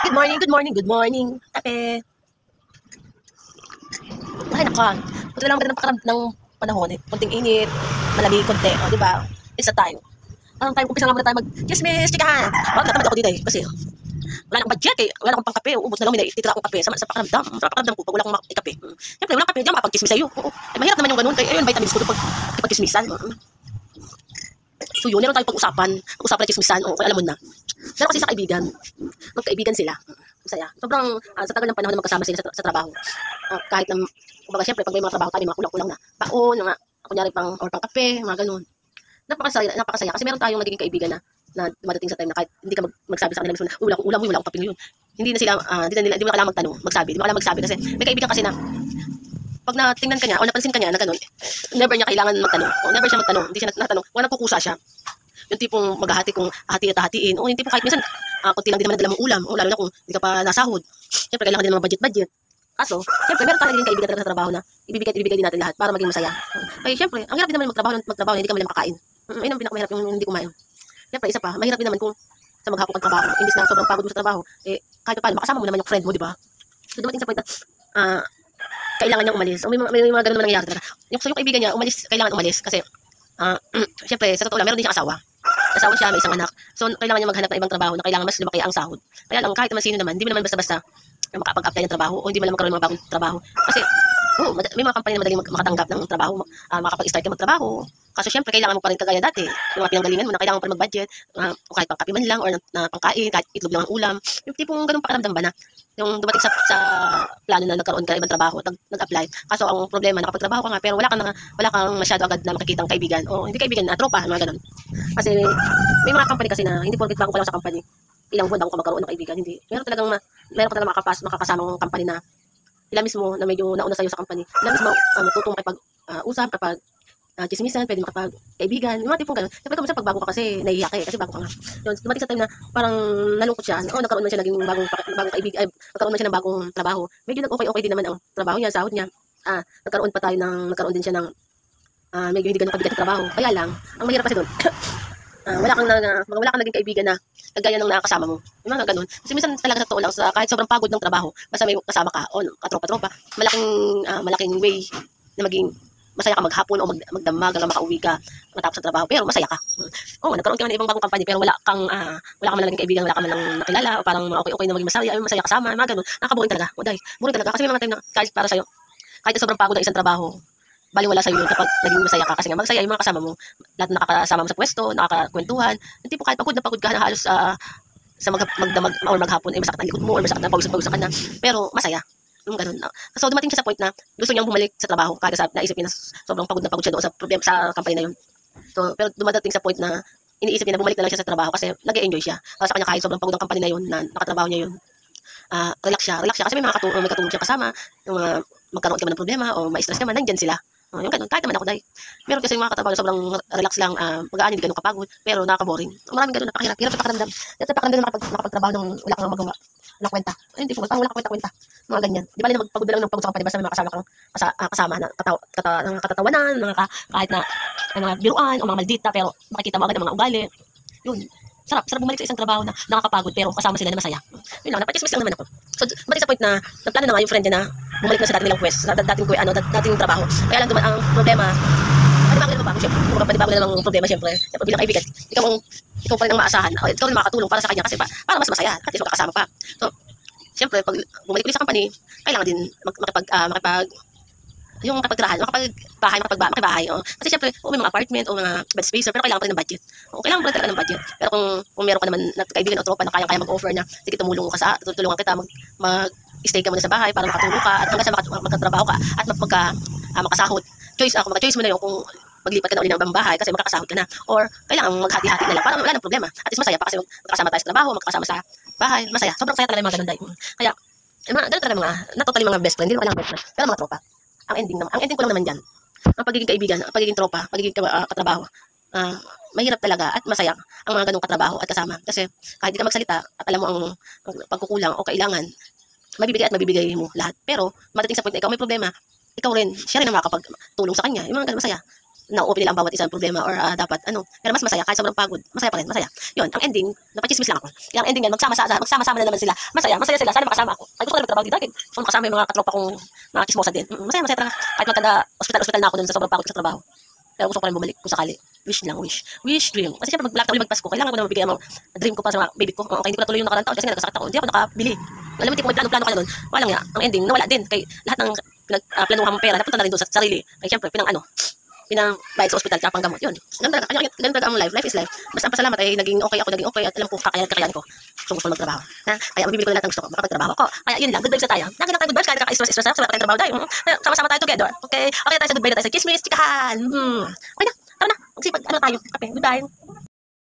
Good morning, good morning, good morning. Kape. Ay, naka. Buti na lang maganda ng pakaramdam ng panahon eh. Konting init, malamig, konti. O, di ba? It's a time. Ang time, umpisa nga muna tayo mag-chismis, chikahan. Wag natamad ako dito eh. Kasi wala akong budget eh. Wala akong pang kape. Uubos na lang, titira akong kape. Sa pakaramdam. Sa pakaramdam ko, pag wala akong kape. Siyempre, wala kape. Hindi ako makapag-chismis sa'yo. Oo. Eh, mahirap naman yung ganun. Kaya, ayun, vitamins ko ito pag-chismisan. So yun, meron tayong pag-usapan. Pag-usapan na chismisan. O, kaya alam mo na. Pero kasi sa kaibigan, magkaibigan sila. Masaya. Sobrang sa tagal ng panahon na magkasama sila sa trabaho. Kahit na, kumbaga syempre, pag may mga trabaho tayo, may mga kulang-kulang na baon, mga kunyari pang kape, mga ganun. Napakasaya. Kasi meron tayong nagiging kaibigan na dumadating sa time na kahit hindi ka magsabi sa kanila mismo na wala akong kape ngayon. Hindi na sila, hindi mo kailangan magtanong, magsabi. Hindi mo kailangan magsabi kasi may kaibigan kasi na pag natingnan ka niya o napansin ka niya na ganun, never niya kailangan magtanong. O never siya magtanong, hindi siya natanong. Kung nagkukusa siya, yung tipong maghahati kung hati at hatiin. O yung tipong kahit minsan, kunti lang din naman nadala mong ulam. O lalo na kung hindi ka pa nasahod. Siyempre, kailangan din naman budget. Kaso, siyempre, meron talaga din kaibigan talaga sa trabaho na ibibigay din natin lahat para maging masaya. Kaya siyempre, ang hirap din naman magtrabaho na hindi ka malang makakain. Ayun ang pinakamahirap yung hindi kumain. Siyempre, isa pa, mahirap din naman kung sa maghapon kang trabaho. Imbis na sobrang pagod mo sa trabaho, kahit paano, makasama mo naman yung friend mo, di ba? So, dumating sa point na, kailangan niyang umalis. O may mga ganun naman nangyayari talaga. Yung kaibigan niya, kailangan umalis kasi, siyempre, sa totoo lang, meron din siyang asawa. Asawa siya, may isang anak. So, kailangan niya maghanap ng ibang trabaho na kailangan mas lumaki ang sahod. Kaya lang, kahit naman sino naman, hindi mo naman basta-basta makapag-apply ng trabaho o hindi mo naman magkaroon ng mga bagong trabaho. Kasi, may mga company na madaling makatanggap ng trabaho, makapag-start ka magtrabaho. Kaso, syempre, kailangan mo pa rin kagaya dati. Yung mga pinanggalingan mo na kailangan mo pa rin mag-budget, o kahit pang kape man lang, or na pangkain, kahit itlog lang ang ulam. Yung tipong ganun pakaramdam ba na? Yung dumating sa plano na nagkaroon ka ng ibang trabaho, nag-apply. Kaso, ang problema, nakapagtrabaho ka nga, pero wala kang masyado agad na makikitang kaibigan. O hindi kaibigan, tropa, mga ganun. Kasi, may mga company kasi na, hindi porket bago ka lang sa company, ilang buwan bago ka magkaroon ng kaibigan, hindi. Meron ka talagang makakasamang company na ilang mismo na medyo nauna sa'yo sa company. Ilang mismo matutong usap kapag chismisan, pwede makapag-kaibigan. Yung mga tipong gano'n. Siyempre kung pag bago ka kasi nahihiya ka kasi bago ka nga. Yun, dumating sa time na parang nalungkot siya. Nagkaroon man siya naging bagong kaibigan, nagkaroon man siya ng bagong trabaho. Medyo nag-okay din naman ang trabaho niya, sahod niya. Nagkaroon din siya ng medyo hindi ganun kabigat na trabaho. Kaya lang, ang mahirap kasi doon, wala kang naging kaibigan na kagaya ng nakakasama mo. Yung mga ganun. Kasi minsan talaga sa totoo lang, kahit sobrang pagod ng trabaho, basta may kasama ka o katropa-tropa, malaking way na maging masaya ka maghapon o magdamag hanggang makauwi ka matapos sa trabaho, pero masaya ka. Nagkaroon ka man ng ibang bagong kampanya, pero wala kang man naging kaibigan, wala ka man lang nakilala, o parang okay na maging masaya kasama, mga ganun. Nakakaboring talaga. Boring talaga. Kasi may mga time na kahit para sa'yo, kahit sobrang pagod ng isang trabaho, baliwala sa'yo yun kapag naging masaya ka kasi nga magsaya yung mga kasama mo, lahat nakakasama mo sa pwesto, nakakakwentuhan, yung tipo kahit pagod ka na halos sa magdamag or maghapon ay masakit ang likod mo or masakit na pawis ka na, pero masaya. Yung ganun. So dumating siya sa point na gusto niyang bumalik sa trabaho kasi naisip niya na sobrang pagod siya doon sa problema sa company na yun. So pero dumating sa point na iniisip niya na bumalik na lang siya sa trabaho kasi nag-e-enjoy siya. Sa kanya kahit sobrang pagod ng company na yun na nakatrabaho niya yun, relax siya kasi may katulong siya kasama, yung magkaroon ka man ng problema o ma-stress ka man, nandyan sila. Yung ganun, kahit naman ako dahil meron kasi mga katrabaho sobrang relax lang, magaan, hindi ganun kapagod, pero nakaka-boring. Maraming ganun, napakahirap sa pakiramdam. Sa pakiramdam na nakapagtrabaho ng wala kang magawa, walang kwenta. Ay, hindi po, parang wala kang kwenta. Mga ganyan. Di ba na magpagod lang ng pagod sa company, basta may mga kasama na katatawanan, kahit na mga biruan o mga maldita, pero makikita mo agad ang mga ugali. Yun. Sarap bumalik sa isang trabaho na nakakapagod pero kasama sila na masaya. Yun lang, napachismis lang naman ako. So, dumating sa point na nagplano na nga yung friend niya na bumalik na sa dating nilang quest, sa dating trabaho. Kaya lang ang problema, panibago na bago siyempre. Panibago na lang problema siyempre. Siyempre bilang kaibigan, ikaw pa rin ang maasahan. Ikaw rin makakatulong para sa kanya kasi para mas masaya. At least magkakasama pa. So, siyempre, pag bumalik ulit sa company, kailangan din yung makapagbahay. Kasi syempre, may mga apartment o mga bed spacer, pero kailangan pa rin ng budget. Kailangan pa rin talaga ng budget. Pero kung meron ka naman na kaibigan o tropa na kaya mag-offer na, sige, tutulungan kita, mag-stay ka muna sa bahay para makatulong ka at hanggang sa magkatrabaho ka at makasahod. Choice mo na yun kung maglipat ka na uli ng ibang bahay kasi makakasahod ka na. Or kailangan maghati-hati na lang para wala ng problema. At least masaya pa kasi magkakasama tayo sa trabaho, magkakasama sa bahay, masaya. Sobrang saya talaga yung mga ganun dahil. Kaya, ganun talaga totally mga best friend, hindi naman best friend, pero mga tropa. Ang ending ko lang naman dyan, ang pagiging kaibigan, ang pagiging tropa, pagiging katrabaho, mahirap talaga at masaya ang mga ganung katrabaho at kasama. Kasi kahit di ka magsalita at alam mo ang pagkukulang o kailangan, mabibigay mo lahat. Pero madating sa point na ikaw may problema, ikaw rin, siya rin ang makakapagtulong sa kanya. Yung mga ganun masaya. na-open nila ang bawat isang problema or dapat pero mas masaya kahit sobrang pagod, masaya pa rin, masaya. Yun, ang ending, napachismis lang ako. Kaya ang ending yan, magsama-sama na naman sila. Masaya sila, sana makasama ako. Ay, gusto ko na magtrabaho dito, kahit gusto ko makasama yung mga katropa kong mga chismosa din. Masaya talaga. Kahit magkanda hospital na ako dun sa sobrang pagod sa trabaho. Pero gusto ko rin bumalik kung sakali. Wish dream. Kasi syempre malapit ulit magpasko, kailangan ko na mabigay ang dream ko para sa mga baby ko. Okay, hindi ko natuloy yung nakarang taon kasi nagkasakit ako. Hindi ako nakabili. Alam mo, hindi ko may plano ka na nun. Walang nga. Ang ending, nawala din. Kay lahat ng pinagplanuhan mong pera, napunta na rin doon sa sarili. Kaya syempre, pinangbayad sa ospital, tsaka panggamot. Yun. Ganun talaga ang life. Life is life. Basta ang pasalamat ay naging okay ako, at alam ko kakayanin ko. Gusto mo magtrabaho. Kaya mabibili ko na lahat ng gusto ko, makapagtrabaho ko. Kaya yun lang, good vibes na tayo. Lagi lang tayo good vibes, kahit nakaka-stress na, wala tayong trabaho tayo. Sama-sama tayo together. Okay tayo sa good vibe na tayo sa chismis, chikahan. Okay na, tara na. Magsipag, tayo. Okay, goodbye.